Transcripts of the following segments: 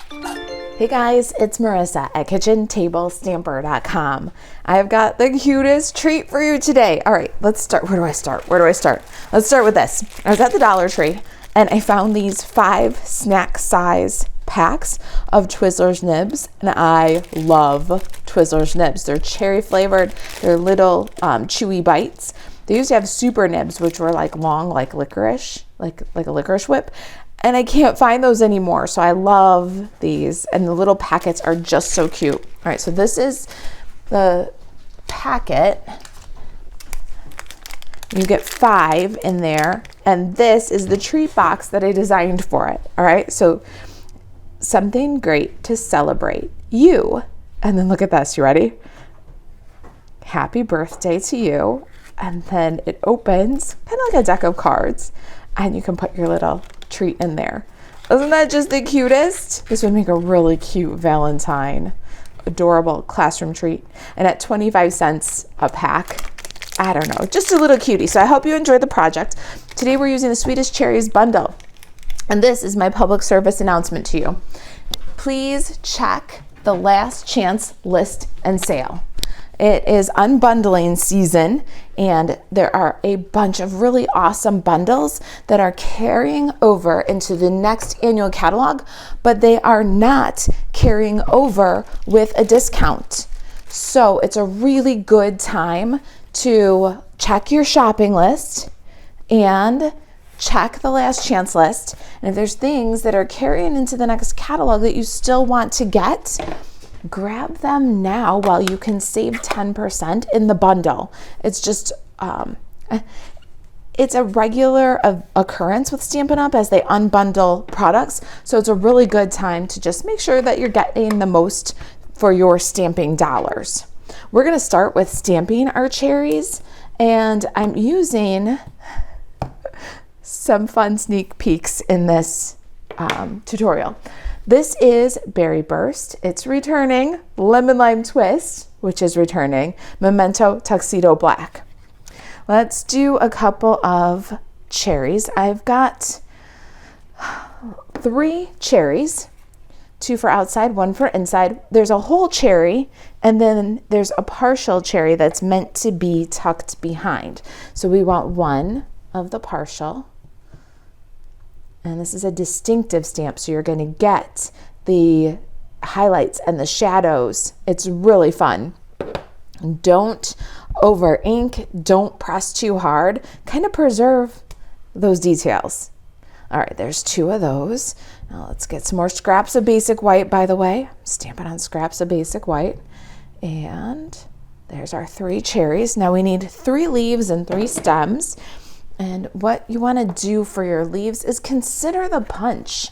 Hey guys, it's Marissa at KitchenTableStamper.com. I've got the cutest treat for you today. All right, let's start. Where do I start? Let's start with this. I was at the Dollar Tree and I found these 5 snack size packs of Twizzlers nibs, and I love Twizzlers nibs. They're cherry flavored. They're little chewy bites. They used to have super nibs, which were like long, like licorice, like a licorice whip. And I can't find those anymore. So I love these. And the little packets are just so cute. All right, so this is the packet. You get 5 in there. And this is the treat box that I designed for it. All right, so something great to celebrate you. And then look at this. You ready? Happy birthday to you. And then it opens kind of like a deck of cards. And you can put your little treat in there. Isn't that just the cutest? This would make a really cute Valentine, adorable classroom treat. And at 25 cents a pack, I don't know, just a little cutie. So I hope you enjoyed the project. Today we're using the Swedish Cherries bundle. And this is my public service announcement to you. Please check the last chance list and sale. It is unbundling season, and there are a bunch of really awesome bundles that are carrying over into the next annual catalog, but they are not carrying over with a discount. So it's a really good time to check your shopping list and check the last chance list. And if there's things that are carrying into the next catalog that you still want to get, grab them now while you can save 10% in the bundle. It's just, it's a regular occurrence with Stampin' Up! As they unbundle products. So it's a really good time to just make sure that you're getting the most for your stamping dollars. We're going to start with stamping our cherries, and I'm using some fun sneak peeks in this tutorial. This is Berry Burst. It's returning. Lemon Lime Twist, which is returning. Memento Tuxedo Black. Let's do a couple of cherries. I've got 3 cherries, 2 for outside, 1 for inside. There's a whole cherry, and then there's a partial cherry that's meant to be tucked behind. So we want 1 of the partial. And this is a distinctive stamp, so you're going to get the highlights and the shadows. It's really fun. Don't over ink, don't press too hard. Kind of preserve those details. All right, there's 2 of those. Now let's get some more scraps of basic white, by the way. Stamp it on scraps of basic white. And there's our 3 cherries. Now we need 3 leaves and 3 stems. And what you want to do for your leaves is consider the punch.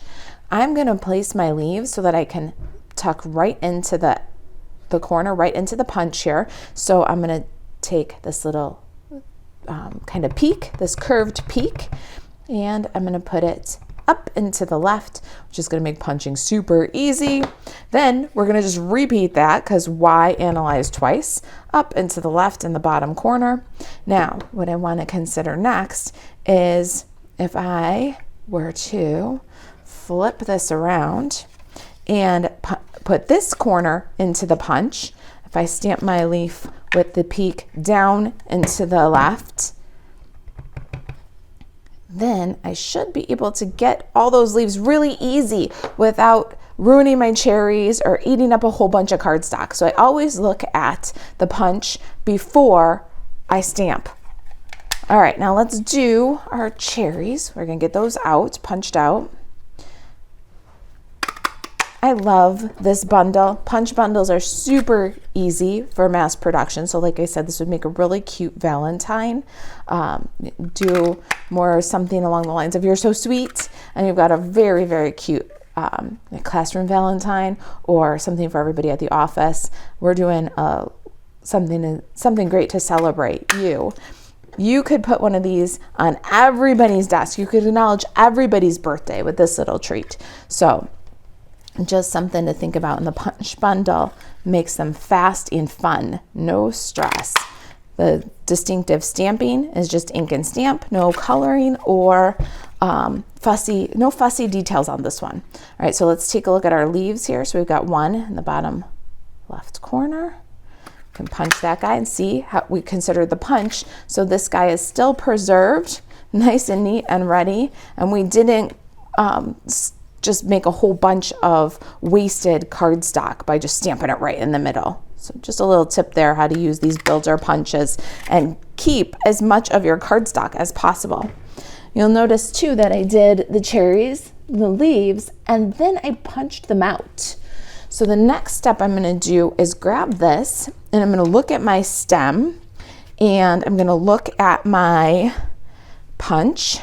I'm going to place my leaves so that I can tuck right into the corner, right into the punch here. So I'm going to take this little kind of peak, this curved peak, and I'm going to put it up into the left, which is going to make punching super easy. Then we're going to just repeat that because why analyze twice? Up into the left in the bottom corner. Now, what I want to consider next is if I were to flip this around and put this corner into the punch, if I stamp my leaf with the peak down into the left, then I should be able to get all those leaves really easy without ruining my cherries or eating up a whole bunch of cardstock. So I always look at the punch before I stamp. All right, now let's do our cherries. We're gonna get those out, punched out. I love this bundle. Punch bundles are super easy for mass production. So like I said, this would make a really cute Valentine. Do more something along the lines of "You're so sweet," and you've got a very, very cute classroom Valentine, or something for everybody at the office. We're doing something great to celebrate you. You could put one of these on everybody's desk. You could acknowledge everybody's birthday with this little treat. So just something to think about. In the punch bundle makes them fast and fun, no stress. The distinctive stamping is just ink and stamp, no coloring or no fussy details on this one. All right, so let's take a look at our leaves here. So we've got one in the bottom left corner. Can punch that guy and see how we considered the punch. So this guy is still preserved, nice and neat and ready. And we didn't just make a whole bunch of wasted cardstock by just stamping it right in the middle. So just a little tip there, how to use these builder punches and keep as much of your cardstock as possible. You'll notice too that I did the cherries, the leaves, and then I punched them out. So the next step I'm going to do is grab this and I'm going to look at my stem and I'm going to look at my punch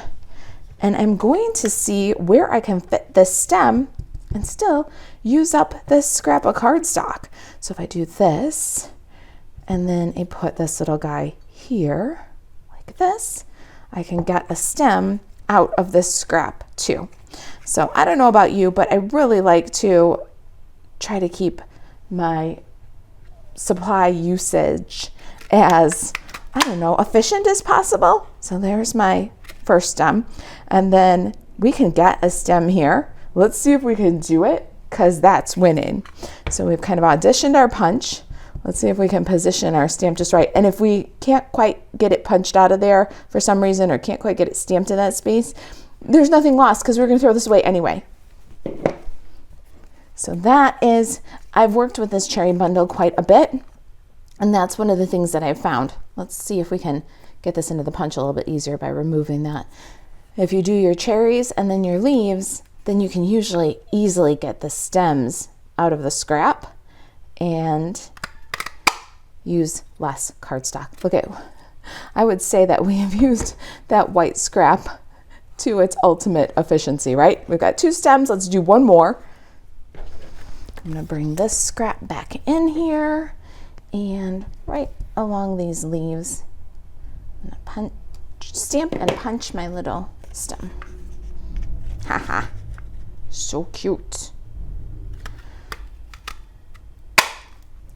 and I'm going to see where I can fit this stem and still use up this scrap of cardstock. So if I do this and then I put this little guy here like this, I can get a stem out of this scrap too. So I don't know about you, but I really like to try to keep my supply usage as, I don't know, efficient as possible. So there's my first stem. And then we can get a stem here. Let's see if we can do it, because that's winning. So we've kind of auditioned our punch. Let's see if we can position our stamp just right. And if we can't quite get it punched out of there for some reason or can't quite get it stamped in that space, there's nothing lost because we're going to throw this away anyway. So that is, I've worked with this cherry bundle quite a bit, and that's one of the things that I've found. Let's see if we can get this into the punch a little bit easier by removing that. If you do your cherries and then your leaves, then you can usually easily get the stems out of the scrap and use less cardstock. Look at, I would say that we have used that white scrap to its ultimate efficiency, right? We've got 2 stems, let's do one more. I'm gonna bring this scrap back in here and right along these leaves, I'm gonna stamp and punch my little stem. Haha, so cute.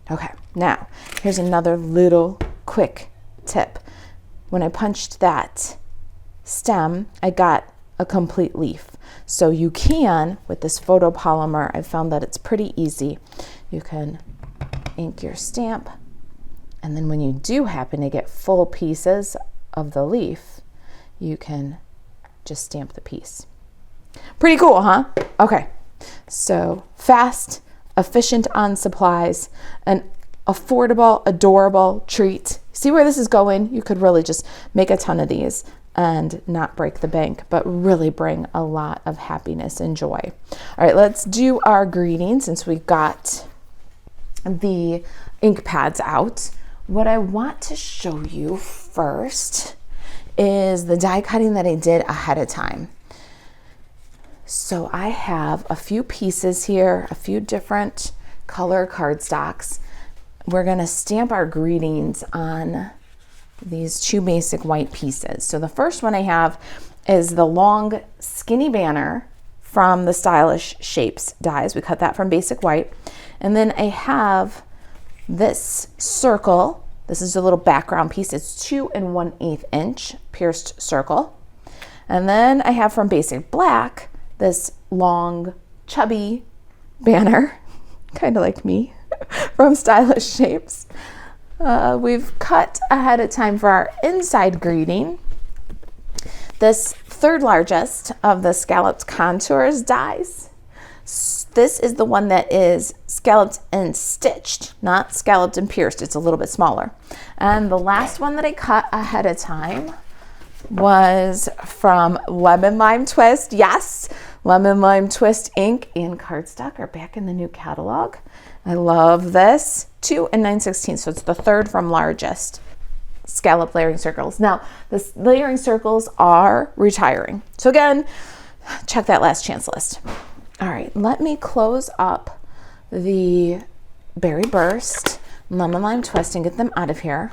Okay, now here's another little quick tip. When I punched that stem, I got a complete leaf. So you can, with this photopolymer, I found that it's pretty easy. You can ink your stamp, and then when you do happen to get full pieces of the leaf, you can just stamp the piece. Pretty cool, huh? Okay, so fast, efficient on supplies, an affordable, adorable treat. See where this is going? You could really just make a ton of these and not break the bank, but really bring a lot of happiness and joy. All right, let's do our greeting since we've got the ink pads out. What I want to show you first is the die cutting that I did ahead of time. So I have a few pieces here, a few different color cardstocks. We're gonna stamp our greetings on these 2 basic white pieces. So the first one I have is the long skinny banner from the Stylish Shapes dies. We cut that from basic white. And then I have this circle. This is a little background piece. It's 2 1/8 inch pierced circle. And then I have from basic black this long chubby banner, kind of like me, from Stylish Shapes. We've cut ahead of time for our inside greeting. This 3rd largest of the scalloped contours dies. This is the one that is scalloped and stitched, not scalloped and pierced. It's a little bit smaller. And the last one that I cut ahead of time was from Lemon Lime Twist. Yes, Lemon Lime Twist ink and cardstock are back in the new catalog. I love this. 2 9/16, so it's the 3rd from largest scallop layering circles. Now, the layering circles are retiring. So again, check that last chance list. All right, let me close up the Berry Burst, Lemon Lime Twist, and get them out of here.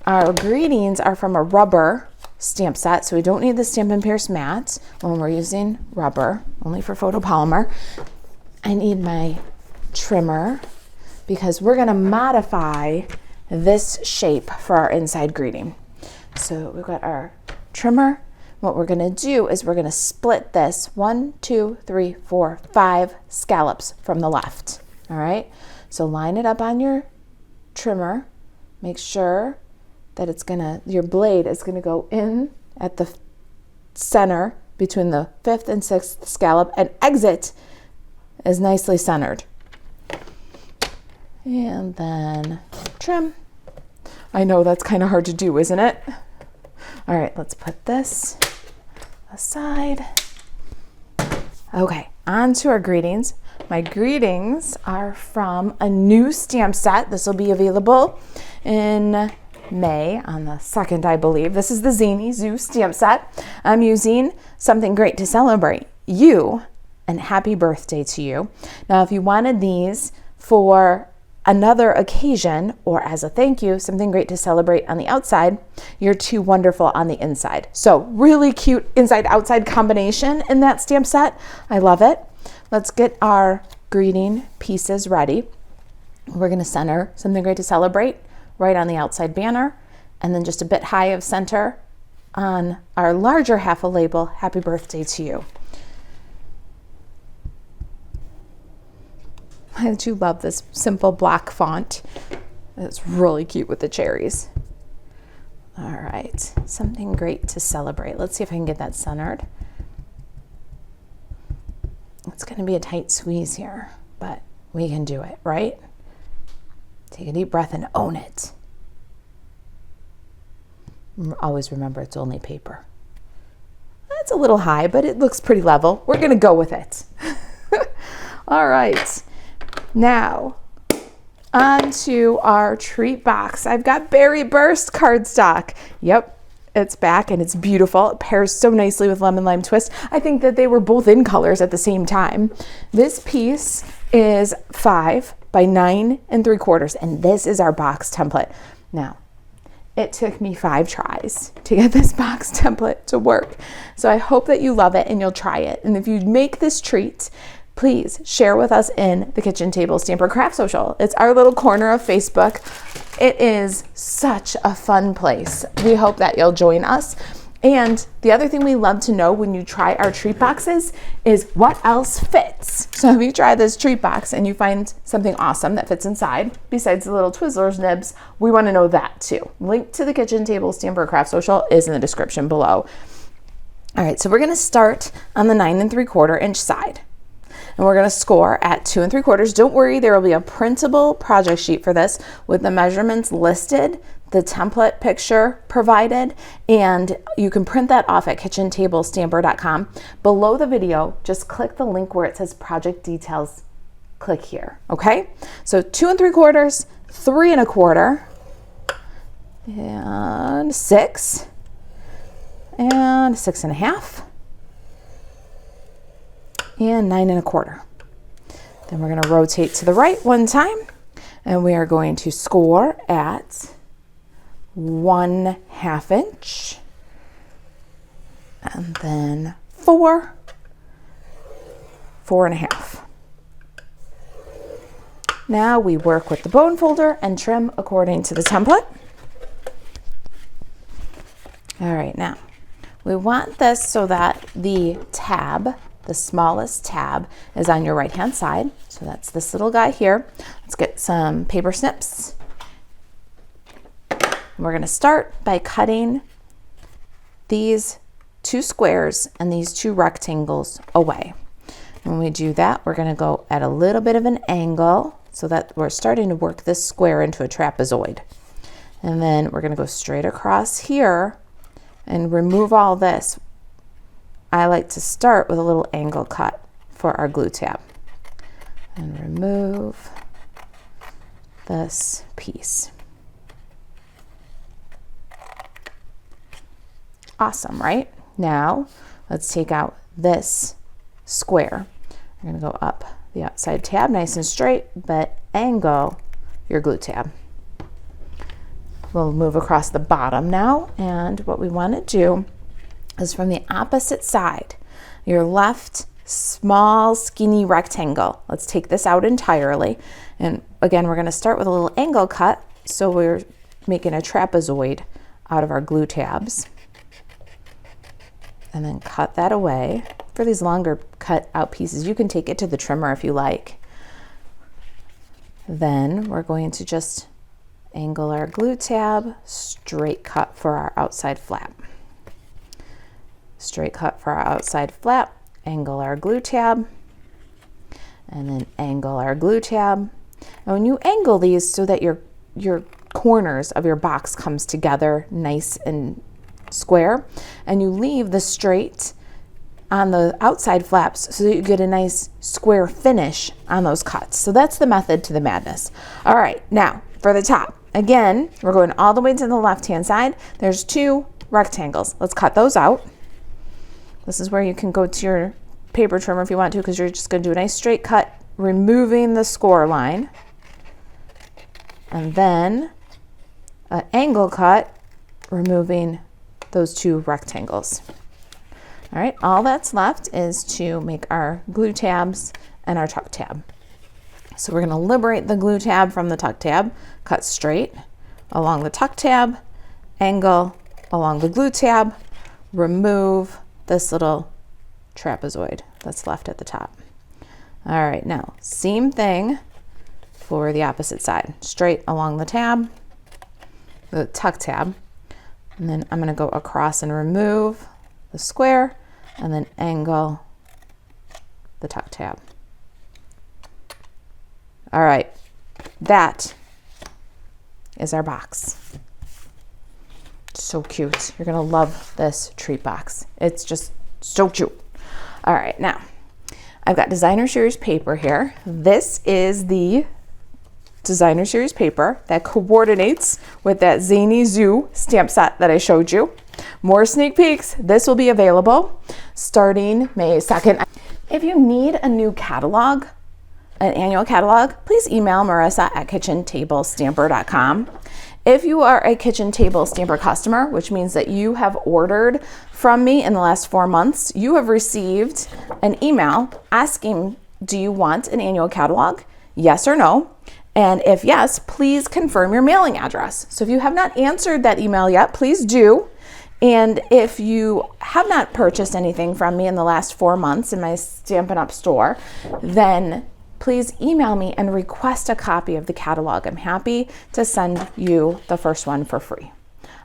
Our greetings are from a rubber stamp set, so we don't need the Stampin' Pierce mat when we're using rubber, only for photopolymer. I need my trimmer because we're gonna modify this shape for our inside greeting. So we've got our trimmer. What we're gonna do is we're gonna split this 1, 2, 3, 4, 5 scallops from the left, all right? So line it up on your trimmer. Make sure that your blade is gonna go in at the center between the 5th and 6th scallop and exit is nicely centered. And then trim. I know that's kind of hard to do, isn't it? All right, let's put this aside. Okay, on to our greetings. My greetings are from a new stamp set. This will be available in May on the 2nd, I believe. This is the Zany Zoo stamp set. I'm using Something Great to Celebrate You and Happy Birthday to You. Now, if you wanted these for another occasion or as a thank you, Something Great to Celebrate on the outside, You're Too Wonderful on the inside. So really cute inside-outside combination in that stamp set. I love it. Let's get our greeting pieces ready. We're going to center Something Great to Celebrate right on the outside banner, and then just a bit high of center on our larger half a label, Happy Birthday to You. I do love this simple black font. It's really cute with the cherries. All right, Something Great to Celebrate. Let's see if I can get that centered. It's going to be a tight squeeze here, but we can do it, right? Take a deep breath and own it. Always remember it's only paper. That's a little high, but it looks pretty level. We're going to go with it. All right. Now, on to our treat box. I've got Berry Burst cardstock. Yep, it's back and it's beautiful. It pairs so nicely with Lemon Lime Twist. I think that they were both in colors at the same time. This piece is 5 by 9 3/4, and this is our box template. Now, it took me 5 tries to get this box template to work. So I hope that you love it and you'll try it. And if you make this treat, please share with us in the Kitchen Table Stamper Craft Social. It's our little corner of Facebook. It is such a fun place. We hope that you'll join us. And the other thing we love to know when you try our treat boxes is what else fits. So if you try this treat box and you find something awesome that fits inside, besides the little Twizzlers nibs, we want to know that too. Link to the Kitchen Table Stamper Craft Social is in the description below. All right, so we're going to start on the 9 3/4 inch side. And we're going to score at 2 3/4. Don't worry, there will be a printable project sheet for this with the measurements listed, the template picture provided, and you can print that off at kitchentablestamper.com. Below the video, just click the link where it says project details. Click here, okay? So 2 3/4, 3 1/4, and 6, and 6 1/2. And 9 1/4. Then we're going to rotate to the right one time, and we are going to score at 1/2 inch, and then 4, 4 1/2. Now we work with the bone folder and trim according to the template. All right, now we want this so that the tab, the smallest tab, is on your right hand side. So that's this little guy here. Let's get some paper snips. We're going to start by cutting these 2 squares and these 2 rectangles away. When we do that, we're going to go at a little bit of an angle so that we're starting to work this square into a trapezoid. And then we're going to go straight across here and remove all this. I like to start with a little angle cut for our glue tab and remove this piece. Awesome, right? Now let's take out this square. We're going to go up the outside tab nice and straight, but angle your glue tab. We'll move across the bottom now, and what we want to do is from the opposite side, your left small skinny rectangle. Let's take this out entirely, and again we're going to start with a little angle cut So we're making a trapezoid out of our glue tabs. And then cut that away. For these longer cut out pieces, you can take it to the trimmer if you like. Then we're going to just angle our glue tab, straight cut for our outside flap. Straight cut for our outside flap, angle our glue tab, and then angle our glue tab. And when you angle these so that your corners of your box comes together nice and square, and you leave the straight on the outside flaps so that you get a nice square finish on those cuts. So that's the method to the madness. All right, now for the top. Again, we're going all the way to the left-hand side. There's 2 rectangles. Let's cut those out. This is where you can go to your paper trimmer if you want to, because you're just going to do a nice straight cut, removing the score line. And then an angle cut, removing those 2 rectangles. All right, all that's left is to make our glue tabs and our tuck tab. So we're going to liberate the glue tab from the tuck tab, cut straight along the tuck tab, angle along the glue tab, remove this little trapezoid that's left at the top. All right, now same thing for the opposite side. Straight along the tab, the tuck tab, and then I'm going to go across and remove the square and then angle the tuck tab. All right, that is our box. So cute. You're gonna love this treat box. It's just so cute. All right, now I've got Designer Series paper here. This is the Designer Series paper that coordinates with that Zany Zoo stamp set that I showed you. More sneak peeks. This will be available starting May 2nd. If you need a new catalog, an annual catalog, please email marissa@kitchentablestamper.com. If you are a Kitchen Table Stamper customer, which means that you have ordered from me in the last 4 months, you have received an email asking, do you want an annual catalog? Yes or no? And if yes, please confirm your mailing address. So if you have not answered that email yet, please do. And if you have not purchased anything from me in the last 4 months in my Stampin' Up store, then please email me and request a copy of the catalog. I'm happy to send you the first one for free.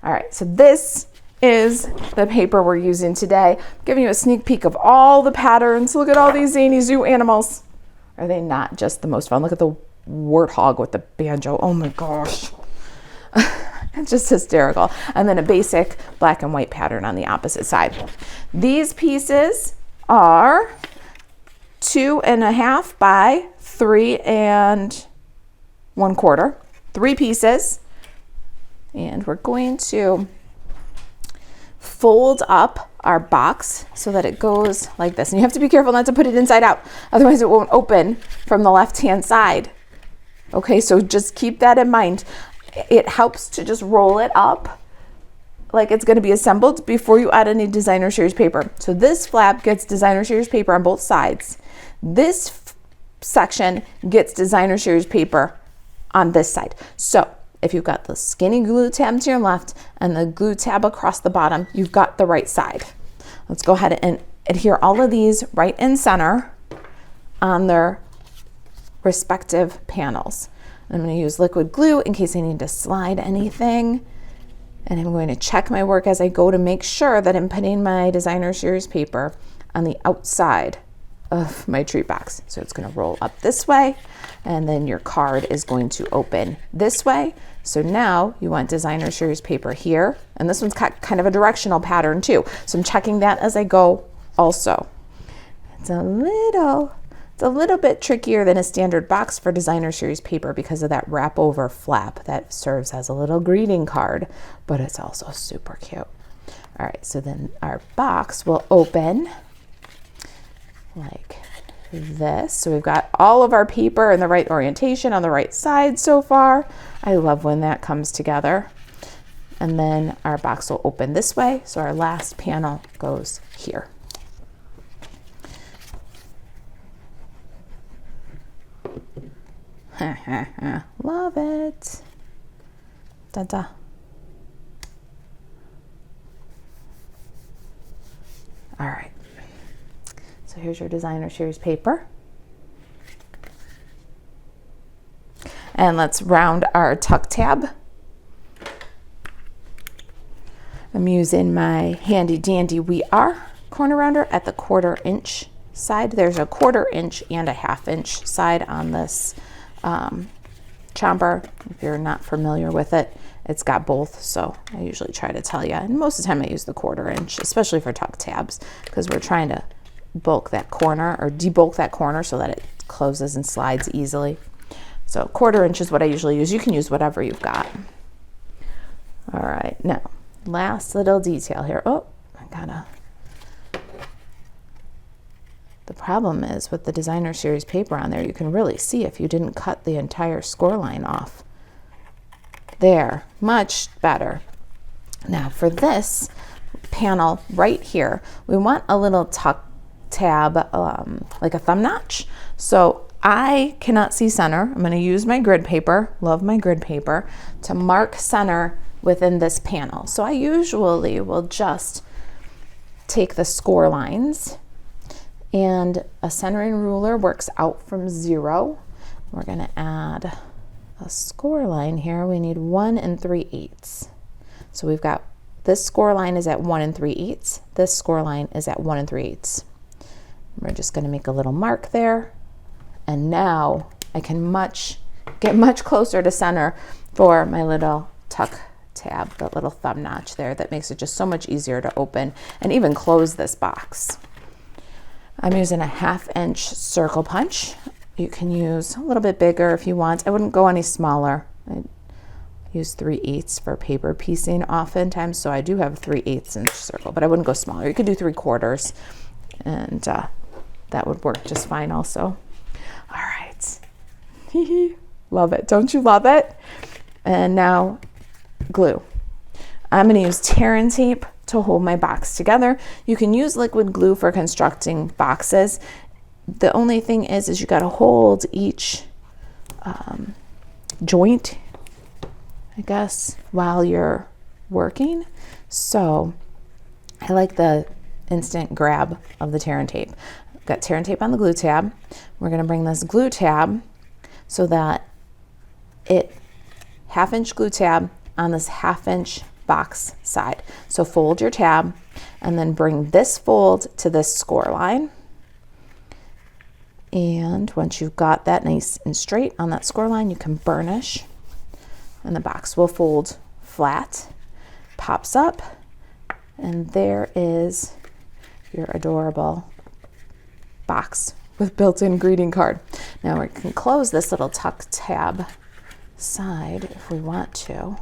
All right, so this is the paper we're using today. I'm giving you a sneak peek of all the patterns. Look at all these Zany Zoo animals. Are they not just the most fun? Look at the warthog with the banjo. Oh my gosh. It's just hysterical. And then a basic black and white pattern on the opposite side. These pieces are 2.5 by 3 1/4. 3 pieces. And we're going to fold up our box so that it goes like this. And you have to be careful not to put it inside out. Otherwise it won't open from the left-hand side. Okay, so just keep that in mind. It helps to just roll it up like it's going to be assembled before you add any Designer Series paper. So this flap gets Designer Series paper on both sides. This section gets Designer Series paper on this side. So if you've got the skinny glue tab to your left and the glue tab across the bottom, you've got the right side. Let's go ahead and adhere all of these right in center on their respective panels. I'm going to use liquid glue in case I need to slide anything. And I'm going to check my work as I go to make sure that I'm putting my Designer Series paper on the outside of my treat box. So it's going to roll up this way, and then your card is going to open this way. So now you want Designer Series paper here, and this one's got kind of a directional pattern too. So I'm checking that as I go also. It's a little bit trickier than a standard box for Designer Series paper because of that wrap over flap that serves as a little greeting card, but it's also super cute. All right, so then our box will open like this. So we've got all of our paper in the right orientation on the right side so far. I love when that comes together. And then our box will open this way. So our last panel goes here. Love it. Da-da. All right. So here's your designer series paper. And let's round our tuck tab. I'm using my handy dandy We Are corner rounder at the 1/4 inch side. There's a 1/4 inch and a 1/2 inch side on this chomper. If you're not familiar with it, it's got both, so I usually try to tell you. And most of the time I use the 1/4 inch, especially for tuck tabs, because we're trying to bulk that corner or debulk that corner so that it closes and slides easily. So 1/4 inch is what I usually use. You can use whatever you've got. All right, now last little detail here. Oh, I gotta. The problem is with the designer series paper on there, you can really see if you didn't cut the entire score line off. There, much better. Now for this panel right here, we want a little tuck tab, like a thumb notch. So I cannot see center. I'm going to use my grid paper, love my grid paper, to mark center within this panel. So I usually will just take the score lines, and a centering ruler works out from 0. We're going to add a score line here. We need 1 3/8. So we've got this score line is at 1 3/8. This score line is at 1 3/8. We're just going to make a little mark there. And now I can get much closer to center for my little tuck tab, the little thumb notch there. That makes it just so much easier to open and even close this box. I'm using a 1/2 inch circle punch. You can use a little bit bigger if you want. I wouldn't go any smaller. I use 3/8 for paper piecing oftentimes, so I do have a 3/8 inch circle, but I wouldn't go smaller. You could do 3/4, and that would work just fine also. All right. Love it. Don't you love it? And now glue. I'm going to use tear and tape to hold my box together. You can use liquid glue for constructing boxes. The only thing is you got to hold each joint, I guess, while you're working. So I like the instant grab of the tear and tape. I've got tear and tape on the glue tab. We're going to bring this glue tab so that 1/2 inch glue tab on this 1/2 inch box side. So fold your tab and then bring this fold to this score line. And once you've got that nice and straight on that score line, you can burnish, and the box will fold flat, pops up, and there is your adorable box with built-in greeting card. Now we can close this little tuck tab side if we want to.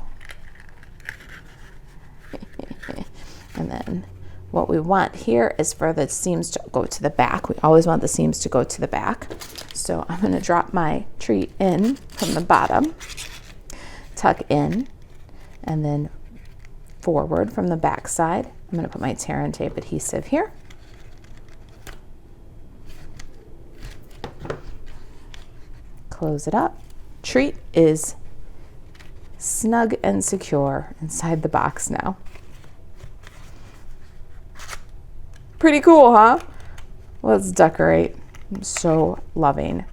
And then what we want here is for the seams to go to the back. We always want the seams to go to the back. So I'm going to drop my treat in from the bottom, tuck in, and then forward from the back side. I'm going to put my tear and tape adhesive here. Close it up. Treat is snug and secure inside the box now. Pretty cool, huh? Let's decorate. I'm so loving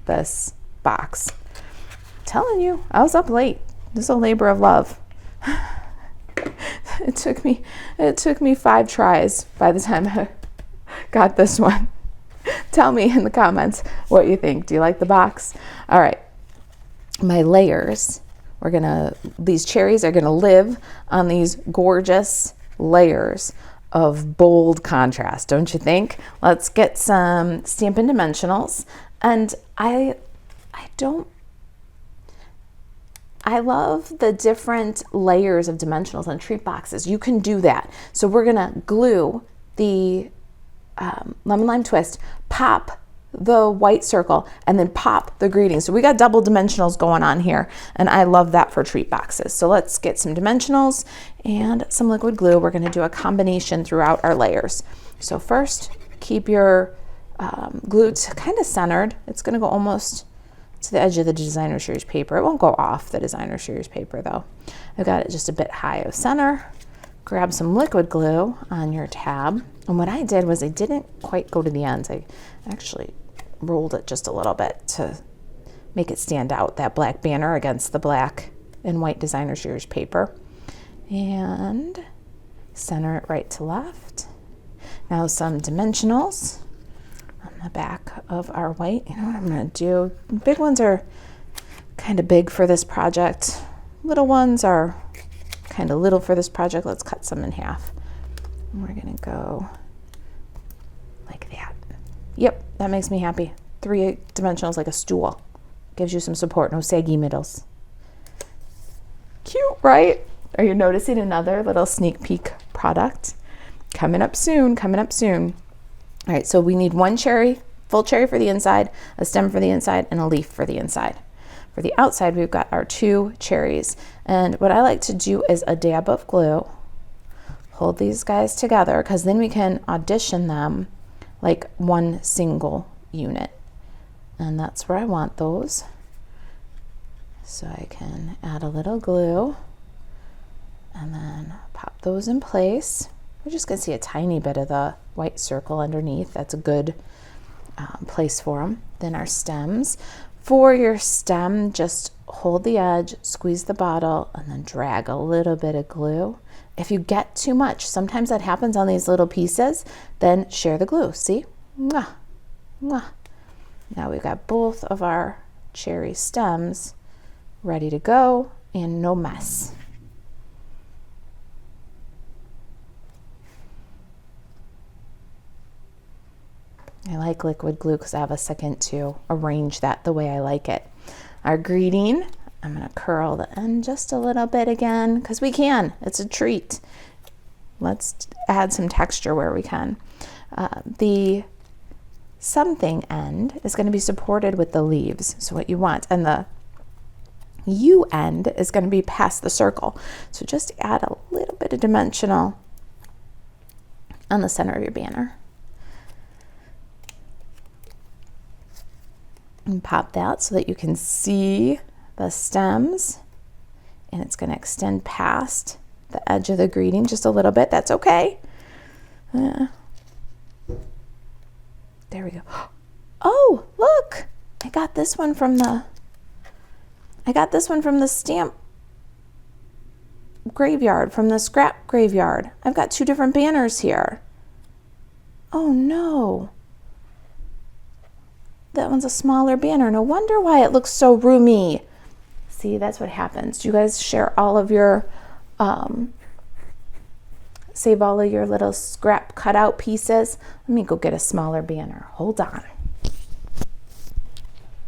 this box. I'm telling you, I was up late. This is a labor of love. It took me 5 tries by the time I got this one. Tell me in the comments what you think. Do you like the box? All right. My layers, these cherries are gonna live on these gorgeous layers of bold contrast, don't you think? Let's get some Stampin' Dimensionals. And I love the different layers of dimensionals on treat boxes. You can do that. So we're gonna glue the lemon lime twist, pop the white circle, and then pop the greeting. So we got double dimensionals going on here, and I love that for treat boxes. So let's get some dimensionals and some liquid glue. We're going to do a combination throughout our layers. So first, keep your glue kind of centered. It's going to go almost to the edge of the designer series paper. It won't go off the designer series paper though. I've got it just a bit high of center. Grab some liquid glue on your tab. And what I did was I didn't quite go to the ends. I actually rolled it just a little bit to make it stand out, that black banner against the black and white designer series paper. And center it right to left. Now some dimensionals on the back of our white. You know what I'm going to do? Big ones are kind of big for this project. Little ones are kind of little for this project. Let's cut some in half. And we're going to go like that. Yep, that makes me happy. 3 dimensionals like a stool. Gives you some support, no saggy middles. Cute, right? Are you noticing another little sneak peek product? Coming up soon, coming up soon. All right, so we need 1 cherry, full cherry for the inside, a stem for the inside, and a leaf for the inside. For the outside, we've got our 2 cherries. And what I like to do is a dab of glue. Hold these guys together, because then we can audition them like one single unit. And that's where I want those. So I can add a little glue and then pop those in place. We're just gonna see a tiny bit of the white circle underneath. That's a good place for them. Then our stems. For your stem, just hold the edge, squeeze the bottle, and then drag a little bit of glue. If you get too much, sometimes that happens on these little pieces, then share the glue, see? Mwah, mwah. Now we've got both of our cherry stems ready to go and no mess. I like liquid glue because I have a second to arrange that the way I like it. Our greeting, I'm going to curl the end just a little bit again because we can. It's a treat. Let's add some texture where we can. The something end is going to be supported with the leaves, so what you want, and the U end is going to be past the circle. So just add a little bit of dimensional on the center of your banner. And pop that so that you can see the stems, and it's going to extend past the edge of the greeting just a little bit. That's okay. There we go. Oh, look! I got this one from the stamp graveyard, from the scrap graveyard. I've got 2 different banners here. Oh no. That one's a smaller banner. No wonder why it looks so roomy. See, that's what happens. Do you guys share all of your save all of your little scrap cutout pieces? Let me go get a smaller banner. Hold on.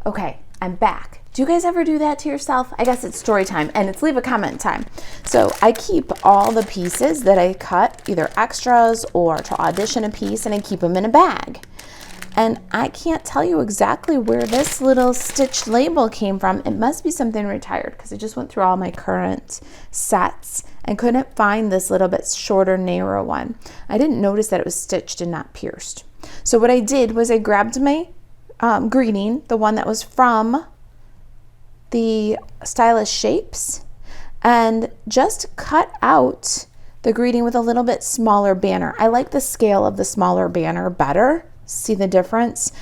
Okay, I'm back. Do you guys ever do that to yourself? I guess it's story time, and it's leave a comment time. So I keep all the pieces that I cut, either extras or to audition a piece, and I keep them in a bag. And I can't tell you exactly where this little stitched label came from. It must be something retired because I just went through all my current sets and couldn't find this little bit shorter, narrow one. I didn't notice that it was stitched and not pierced. So what I did was I grabbed my greeting, the one that was from the Stylish Shapes, and just cut out the greeting with a little bit smaller banner. I like the scale of the smaller banner better. See the difference?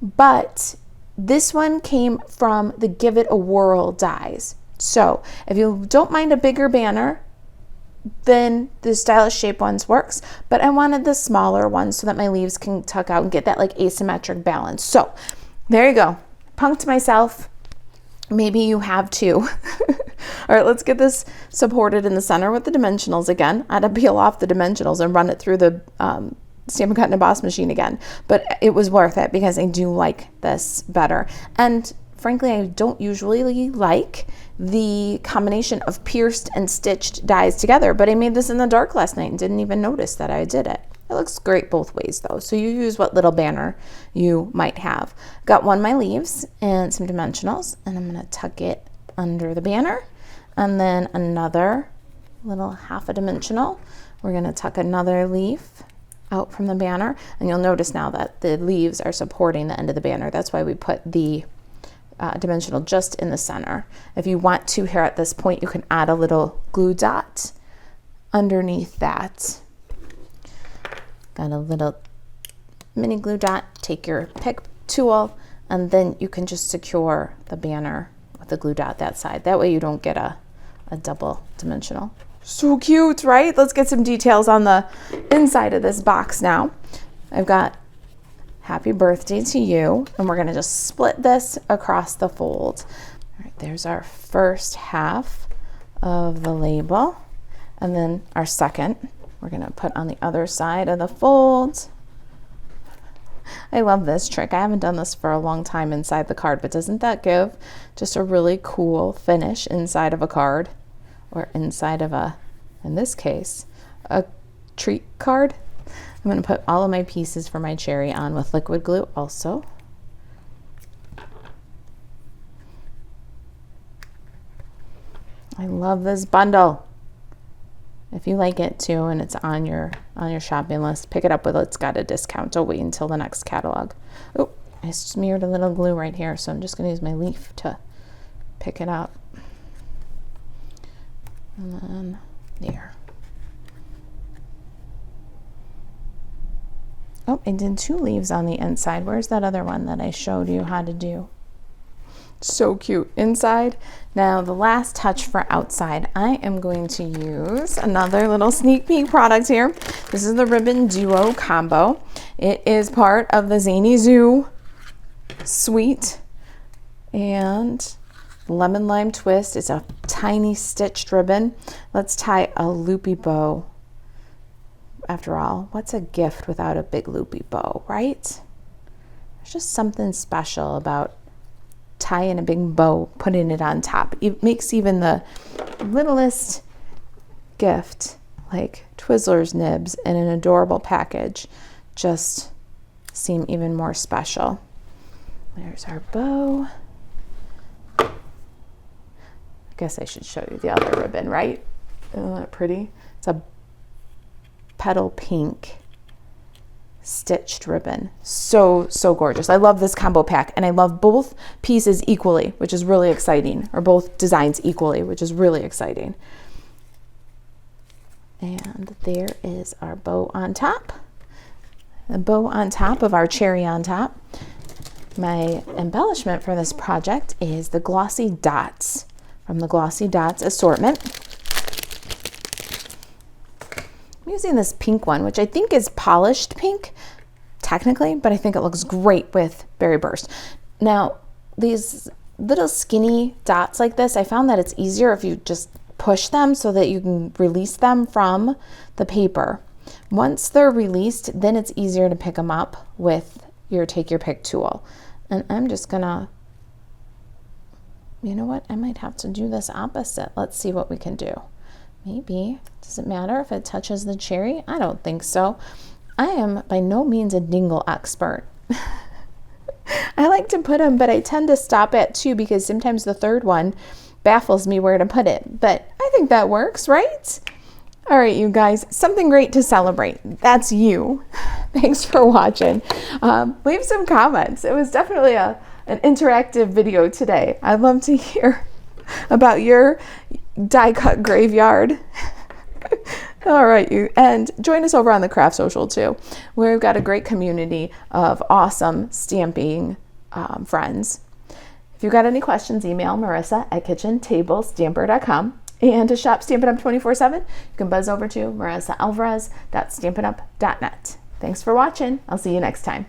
But this one came from the Give It a Whirl dies. So if you don't mind a bigger banner, then the Stylish Shape ones works, but I wanted the smaller ones so that my leaves can tuck out and get that like asymmetric balance. So there you go. Punked myself. Maybe you have too. All right, let's get this supported in the center with the dimensionals again. I had to peel off the dimensionals and run it through the Stampin' Cut and Emboss machine again, but it was worth it because I do like this better. And frankly, I don't usually like the combination of pierced and stitched dies together, but I made this in the dark last night and didn't even notice that I did it. It looks great both ways though, so you use what little banner you might have. Got one of my leaves and some dimensionals, and I'm going to tuck it under the banner, and then another little half a dimensional. We're going to tuck another leaf out from the banner, and you'll notice now that the leaves are supporting the end of the banner. That's why we put the dimensional just in the center. If you want to here at this point, you can add a little glue dot underneath that. Got a little mini glue dot. Take your pick tool and then you can just secure the banner with the glue dot that side. That way you don't get a double dimensional. So cute, right? Let's get some details on the inside of this box now. I've got happy birthday to you, and we're gonna just split this across the fold. All right, there's our first half of the label, and then our second we're gonna put on the other side of the fold. I love this trick. I haven't done this for a long time inside the card, but doesn't that give just a really cool finish inside of a card, or inside of a, in this case, a treat card? I'm going to put all of my pieces for my cherry on with liquid glue also. I love this bundle. If you like it too and it's on your shopping list, pick it up with It's got a discount. Don't wait until the next catalog. Oh, I smeared a little glue right here, so I'm just going to use my leaf to pick it up. And then there. Oh, I did 2 leaves on the inside. Where's that other one that I showed you how to do? So cute inside. Now the last touch for outside, I am going to use another little sneak peek product here. This is the Ribbon Duo Combo. It is part of the Zany Zoo suite, and lemon lime twist. It's a tiny stitched ribbon. Let's tie a loopy bow. After all, what's a gift without a big loopy bow, right? There's just something special about tying a big bow, putting it on top. It makes even the littlest gift, like Twizzlers nibs in an adorable package, just seem even more special. There's our bow. I guess I should show you the other ribbon, right? Isn't that pretty? It's a petal pink stitched ribbon. So gorgeous. I love this combo pack, and I love both pieces equally, which is really exciting, or both designs equally, which is really exciting. And there is our bow on top. The bow on top of our cherry on top. My embellishment for this project is the Glossy Dots from the Glossy Dots assortment. I'm using this pink one, which I think is polished pink, technically, but I think it looks great with Berry Burst. Now, these little skinny dots like this, I found that it's easier if you just push them so that you can release them from the paper. Once they're released, then it's easier to pick them up with your take your pick tool. And I'm just gonna, you know what, I might have to do this opposite. Let's see what we can do. Maybe. Does it matter if it touches the cherry? I don't think so. I am by no means a dingle expert. I like to put them, but I tend to stop at 2 because sometimes the third one baffles me where to put it. But I think that works, right? All right, you guys, something great to celebrate. That's you. Thanks for watching. Leave some comments. It was definitely an interactive video today. I'd love to hear about your die cut graveyard. All right, and join us over on the Craft Social too, where we've got a great community of awesome stamping friends. If you've got any questions, email Marisa at kitchentablestamper.com. And to shop Stampin' Up 24/7, you can buzz over to marisaalvarez.stampinup.net. Thanks for watching. I'll see you next time.